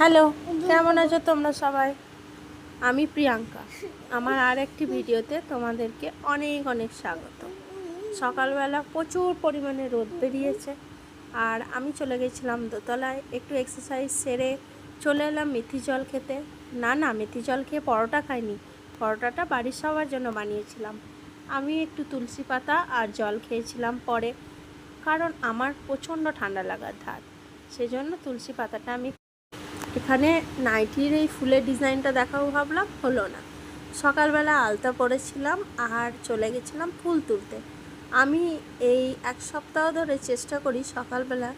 Hello, কেমন আছো তোমরা সবাই? আমি প্রিয়াঙ্কা। আমার আর একটি ভিডিওতে তোমাদেরকে অনেক অনেক স্বাগত। সকালবেলা প্রচুর পরিমাণে রোদ বেরিয়েছে, আর আমি চলে গেছিলাম দোতলায় একটু এক্সারসাইজ সেরে চলে এলাম মেথি জল খেতে। না, মেথি জল খেয়ে পরোটা খাইনি, পরোটাটা বাড়ির সবার জন্য বানিয়েছিলাম। আমি একটু তুলসী পাতা আর জল খেয়েছিলাম পরে, কারণ আমার প্রচণ্ড ঠান্ডা লাগার ধার, সেজন্য তুলসী পাতাটা আমি এখানে নাইটির এই ফুলের ডিজাইনটা দেখাবো ভাবলাম, হলো না। সকালবেলা আলতা পরেছিলাম আর চলে গেছিলাম ফুল তুলতে। আমি এই এক সপ্তাহ ধরে চেষ্টা করি সকালবেলা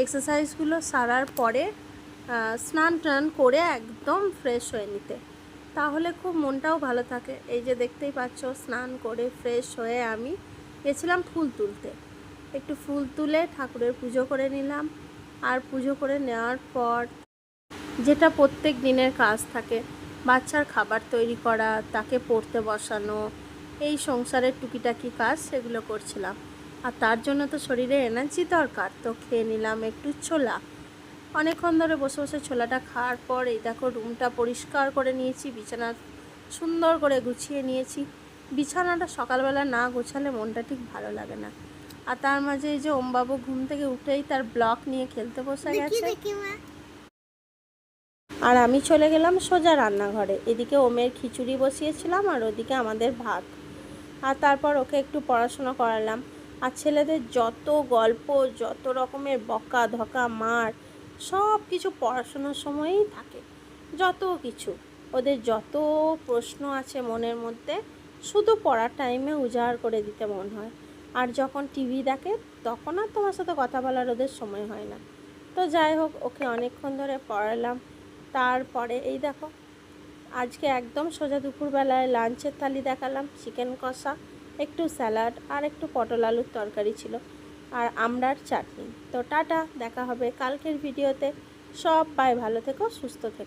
এক্সারসাইজগুলো সারার পরে স্নান টান করে একদম ফ্রেশ হয়ে নিতে, তাহলে খুব মনটাও ভালো থাকে। এই যে দেখতেই পাচ্ছ, স্নান করে ফ্রেশ হয়ে আমি গেছিলাম ফুল তুলতে। একটু ফুল তুলে ঠাকুরের পুজো করে নিলাম, আর পুজো করে নেওয়ার পর যেটা প্রত্যেক দিনের কাজ থাকে, বাচ্চার খাবার তৈরি করা, তাকে পড়তে বসানো, এই সংসারের টুকিটাকি কাজ, সেগুলো করছিলাম। আর তার জন্য তো শরীরে এনার্জি দরকার, তো খেয়ে নিলাম একটু ছোলা। অনেকক্ষণ ধরে বসে বসে ছোলাটা খাওয়ার পর এই দেখো রুমটা পরিষ্কার করে নিয়েছি, বিছানা সুন্দর করে গুছিয়ে নিয়েছি। বিছানাটা সকালবেলা না গোছালে মনটা ঠিক ভালো লাগে না। আর তার মাঝে এই যে ওমবাবু ঘুম থেকে উঠেই তার ব্লক নিয়ে খেলতে বসে গেছে, আর আমি চলে গেলাম সোজা রান্নাঘরে। এদিকে ওমের খিচুড়ি বসিয়েছিলাম আর ওদিকে আমাদের ভাত। আর তারপর ওকে একটু পড়াশোনা করালাম। আর ছেলেদের যত গল্প, যত রকমের বকা ধকা মার, সব কিছু পড়াশোনার সময়ই থাকে। যত কিছু, ওদের যত প্রশ্ন আছে মনের মধ্যে, শুধু পড়ার টাইমে উজাড় করে দিতে মন হয়। আর যখন টিভি দেখে তখন আর তোমার সাথে কথা বলার ওদের সময় হয় না। তো যাই হোক, ওকে অনেকক্ষণ ধরে পড়ালাম। তারপরে এই দেখো, আজকে একদম সোজা দুপুরবেলায় লাঞ্চের থালি দেখালাম। চিকেন কষা, একটু স্যালাড আর একটু পটল আলুর তরকারি ছিল, আর আমড়ার চাটনি। তো টাটা, দেখা হবে কালকের ভিডিওতে। সবাই ভালো থেকো, সুস্থ থেকো।